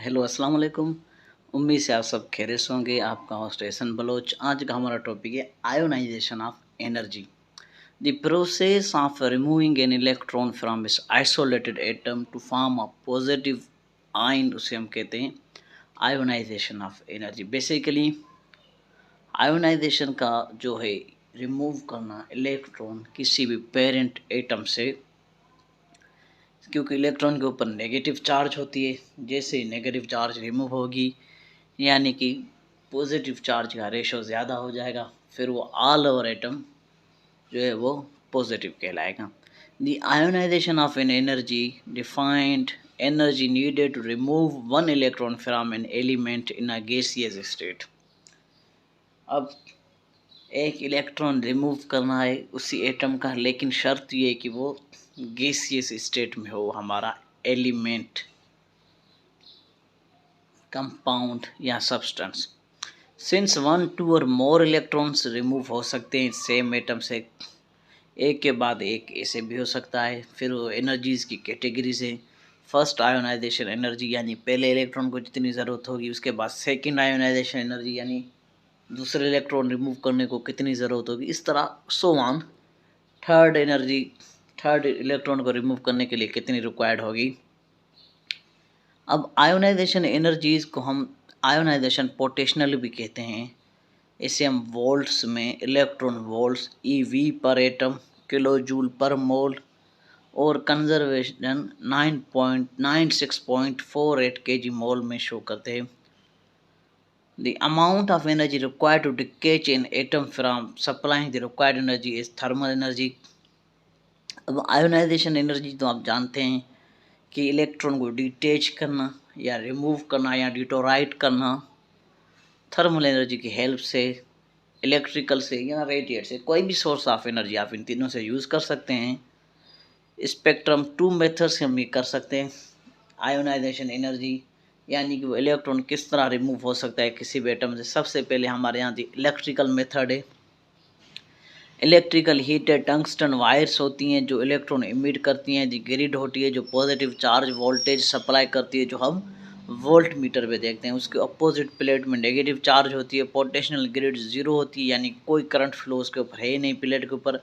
Hello अस्सलाम वालेकुम। उम्मीद से आप सब खैरियत से होंगे। आपका होस्ट एहसन बलोच। आज का हमारा टॉपिक है ionization of energy, the process of removing an electron from its isolated atom to form a positive ion, उसे हम कहते हैं ionization of energy. Basically ionization का जो है रिमूव करना इलेक्ट्रॉन किसी भी पेरेंट एटम से, क्योंकि इलेक्ट्रॉन के ऊपर नेगेटिव चार्ज होती है। जैसे ही नेगेटिव चार्ज रिमूव होगी यानी कि पॉजिटिव चार्ज का रेशो ज़्यादा हो जाएगा, फिर वो ऑल ओवर एटम जो है वो पॉजिटिव कहलाएगा। The ionization of an energy defined energy needed to remove one electron from an element in a gaseous state. अब एक इलेक्ट्रॉन रिमूव करना है उसी एटम का, लेकिन शर्त ये है कि वो गैसियस स्टेट में हो, हमारा एलिमेंट, कंपाउंड या सब्सटेंस। सिंस वन टू और मोर इलेक्ट्रॉन्स रिमूव हो सकते हैं सेम एटम से, एक के बाद एक ऐसे भी हो सकता है। फिर वो एनर्जीज़ की कैटेगरीज है। फर्स्ट आयोनाइजेशन एनर्जी यानी पहले इलेक्ट्रॉन को जितनी ज़रूरत होगी, उसके बाद सेकंड आयोनाइजेशन एनर्जी यानी दूसरे इलेक्ट्रॉन रिमूव करने को कितनी ज़रूरत होगी, इस तरह so on. Third energy, third electron को रिमूव करने के लिए कितनी रिक्वायर्ड होगी। अब आयोनाइजेशन एनर्जीज़ को हम आयोनाइजेशन पोटेंशियल भी कहते हैं। इसे हम वोल्ट्स में, इलेक्ट्रॉन वोल्ट्स ईवी पर एटम, किलो जूल पर मोल और कंजर्वेशन 9.9648 kg मोल में शो करते हैं। The amount of energy required to detach in atom from supplying the required energy is thermal energy. अब आयोनाइजेशन एनर्जी तो आप जानते हैं कि इलेक्ट्रॉन को डिटेच करना या रिमूव करना या डिटोराइट करना थर्मल एनर्जी की हेल्प से, इलेक्ट्रिकल से या रेडिएट से, कोई भी सोर्स ऑफ एनर्जी आप इन तीनों से यूज़ कर सकते हैं। स्पेक्ट्रम टू मेथड से हम ये कर सकते हैं आयोनाइजेशन एनर्जी, यानी कि वो इलेक्ट्रॉन किस तरह रिमूव हो सकता है किसी भी एटम से। सबसे पहले हमारे यहाँ दी इलेक्ट्रिकल मेथड है। इलेक्ट्रिकल हीटेड टंगस्टन वायर्स होती हैं जो इलेक्ट्रॉन इमिट करती हैं। दी ग्रिड होती है जो पॉजिटिव चार्ज वोल्टेज सप्लाई करती है, जो हम वोल्ट मीटर पे देखते हैं। उसके अपोजिट प्लेट में नेगेटिव चार्ज होती है। पोटेंशियल ग्रिड जीरो होती है, यानी कोई करंट फ्लो उसके ऊपर है ही नहीं प्लेट के ऊपर।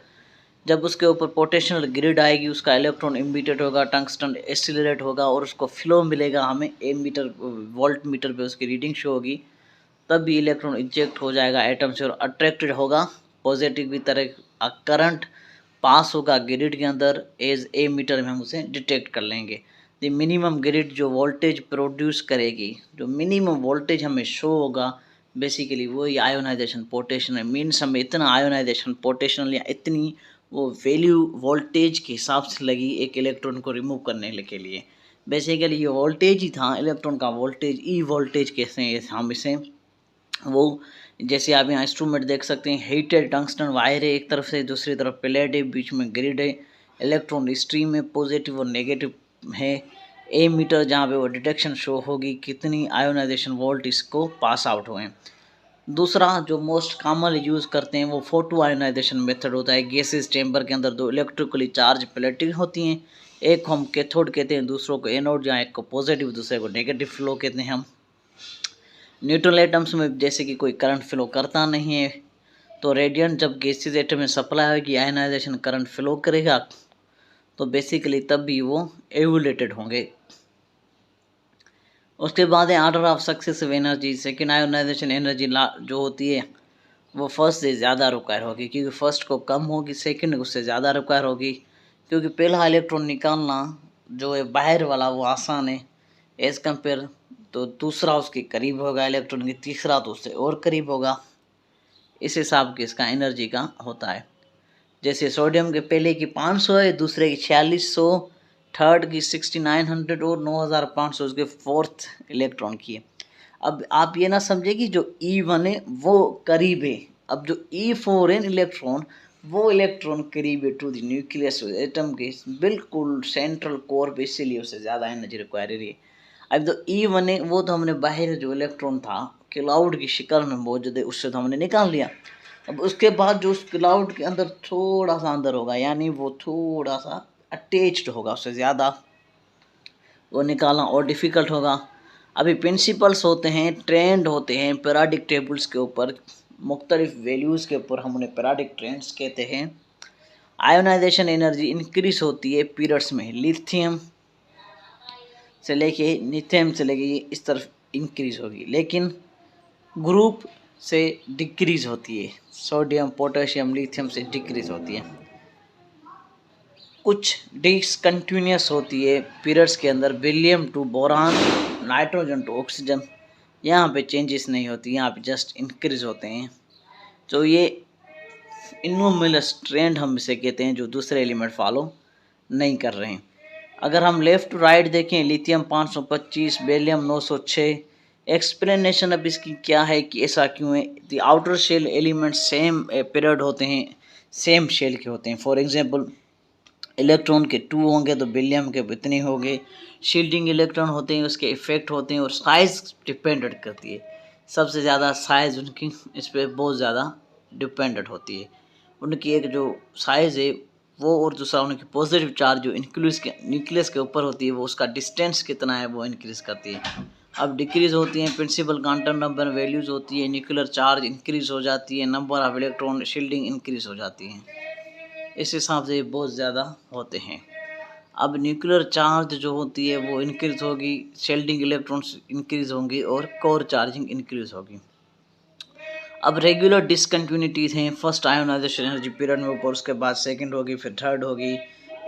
जब उसके ऊपर पोटेंशियल ग्रिड आएगी, उसका इलेक्ट्रॉन इमिटेड होगा, टंगस्टन एक्सीलरेट होगा और उसको फ्लो मिलेगा हमें ए मीटर, वोल्ट मीटर पे उसकी रीडिंग शो होगी। तब भी इलेक्ट्रॉन इजेक्ट हो जाएगा एटम से और अट्रैक्टेड होगा पॉजिटिव की तरह। करंट पास होगा ग्रिड के अंदर, एज ए मीटर में हम उसे डिटेक्ट कर लेंगे। द मिनिमम ग्रिड जो वोल्टेज प्रोड्यूस करेगी, जो मिनिमम वोल्टेज हमें शो होगा, बेसिकली वही आयोनाइजेशन पोटेंशियल है। मीन्स हमें इतना आयोनाइजेशन पोटेंशियल या इतनी वो वैल्यू वोल्टेज के हिसाब से लगी एक इलेक्ट्रॉन को रिमूव करने के लिए। बेसिकली ये वोल्टेज ही था इलेक्ट्रॉन का वोल्टेज, ई वोल्टेज कहते हैं हम इसे। वो जैसे आप यहाँ इंस्ट्रूमेंट देख सकते हैं, हीटेड टंगस्टन वायर है एक तरफ से, दूसरी तरफ प्लेट है, बीच में ग्रिड है, इलेक्ट्रॉन स्ट्रीम है, पॉजिटिव और नेगेटिव है। ए मीटर जहाँ पे वो डिटेक्शन शो होगी कितनी आयोनाइजेशन वोल्ट इसको पास आउट हुए। दूसरा जो मोस्ट कॉमन यूज़ करते हैं वो फोटो आयोनाइजेशन मेथड होता है। गैसेस चैम्बर के अंदर दो इलेक्ट्रिकली चार्ज प्लेटें होती हैं, एक को हम कैथोड कहते हैं, दूसरों को एनोड, जहाँ एक को पॉजिटिव दूसरे को नेगेटिव फ्लो कहते हैं हम। न्यूट्रल एटम्स में जैसे कि कोई करंट फ्लो करता नहीं है, तो रेडिएंट जब गैसेस एटम में सप्लाई होगी आयनाइजेशन करंट फ्लो करेगा, तो बेसिकली तब भी वो एवोलेटेड होंगे। उसके बाद है order of successive energy. Second ionization energy जो होती है वो फर्स्ट से ज़्यादा रिक्वायर होगी, क्योंकि फर्स्ट को कम होगी, सेकेंड उससे ज़्यादा रिक्वायर होगी। क्योंकि पहला इलेक्ट्रॉन निकालना जो है बाहर वाला वो आसान है एज़ कम्पेयर, तो दूसरा उसके करीब होगा इलेक्ट्रॉन की, तीसरा तो उससे और करीब होगा। इस हिसाब के इसका एनर्जी का होता है। जैसे सोडियम के पहले की 500 है, दूसरे की 4600, थर्ड की 6900 और 9500 उसके फोर्थ इलेक्ट्रॉन की है। अब आप ये ना समझे कि जो E1 है वो करीब है। अब जो E4 है इलेक्ट्रॉन, वो इलेक्ट्रॉन करीब है टू द न्यूक्लियस एटम के बिल्कुल सेंट्रल कोर पे, इसीलिए उससे ज़्यादा एनर्जी रिक्वायर है। अब तो E1 है वो तो हमने बाहर जो इलेक्ट्रॉन था क्लाउड की शक्ल में मौजूद है, उससे तो हमने निकाल लिया। अब उसके बाद जो उस क्लाउड के अंदर थोड़ा सा अंदर होगा, यानी वो थोड़ा सा अटैच्ड होगा, उससे ज़्यादा वो निकालना और डिफ़िकल्ट होगा। अभी प्रिंसिपल्स होते हैं, ट्रेंड होते हैं पीरियोडिक टेबल्स के ऊपर, मुख्तलिफ वैल्यूज़ के ऊपर हम उन्हें पीरियोडिक ट्रेंड्स कहते हैं। आयोनाइजेशन एनर्जी इंक्रीज होती है पीरियड्स में, लिथियम से लेके लिथियम से लेके ये इस तरफ इंक्रीज होगी, लेकिन ग्रुप से डिक्रीज होती है, सोडियम पोटेशियम लिथियम से डिक्रीज होती है। कुछ डिसकंटिन्यूस होती है पीरियड्स के अंदर, beryllium to boron, nitrogen to oxygen, यहाँ पे चेंजेस नहीं होती, यहाँ पे जस्ट इंक्रीज होते हैं। तो ये इनोमिनस ट्रेंड हम इसे कहते हैं, जो दूसरे एलिमेंट फॉलो नहीं कर रहे हैं। अगर हम लेफ़्ट टू राइट देखें, लिथियम 525, बेरिलियम 906। एक्सप्लेनेशन अब इसकी क्या है कि ऐसा क्यों है? The outer shell element same period होते हैं, सेम शेल के होते हैं। फॉर एग्जांपल इलेक्ट्रॉन के 2 होंगे तो बेरिलियम के इतने होंगे। शील्डिंग इलेक्ट्रॉन होते हैं, उसके इफेक्ट होते हैं, और साइज़ डिपेंडेंट करती है। सबसे ज़्यादा साइज़ उनकी इस पर बहुत ज़्यादा डिपेंडेंट होती है। उनकी एक जो साइज़ है वो, और दूसरा उनकी पॉजिटिव चार्ज जो न्यूक्लियस के ऊपर होती है, वो उसका डिस्टेंस कितना है वो इंक्रीज़ करती है। अब डिक्रीज़ होती हैं प्रिंसिपल क्वांटम नंबर वैल्यूज़ होती है, न्यूक्लियर चार्ज इंक्रीज़ हो जाती है, number of electron shielding increase हो जाती है। इस हिसाब से ये बहुत ज़्यादा होते हैं। अब न्यूक्लियर चार्ज जो होती है वो इंक्रीज़ होगी, शील्डिंग इलेक्ट्रॉन्स इंक्रीज़ होंगी, और कोर चार्जिंग इंक्रीज़ होगी। अब रेगुलर डिसकंटिन्यूटीज़ हैं, फर्स्ट आयोनाइजेशन एनर्जी पीरियड में ऊपर, उसके बाद सेकंड होगी, फिर थर्ड होगी,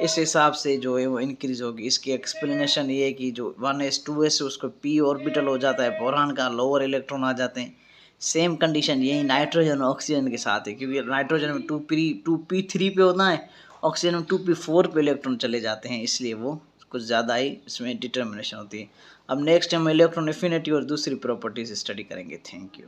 इस हिसाब से जो है वो इंक्रीज़ होगी। इसकी एक्सप्लेनेशन ये है कि जो 1s 2s उसको p ऑर्बिटल हो जाता है, बोरान का लोअर इलेक्ट्रॉन आ जाते हैं। सेम कंडीशन यही नाइट्रोजन और ऑक्सीजन के साथ है, क्योंकि नाइट्रोजन में 2p3 पे होता है, ऑक्सीजन में 2p4 पे इलेक्ट्रॉन चले जाते हैं, इसलिए वो कुछ ज़्यादा ही इसमें डिटर्मिनेशन होती है। अब नेक्स्ट हम इलेक्ट्रॉन एफिनिटी और दूसरी प्रॉपर्टीज स्टडी करेंगे। Thank you.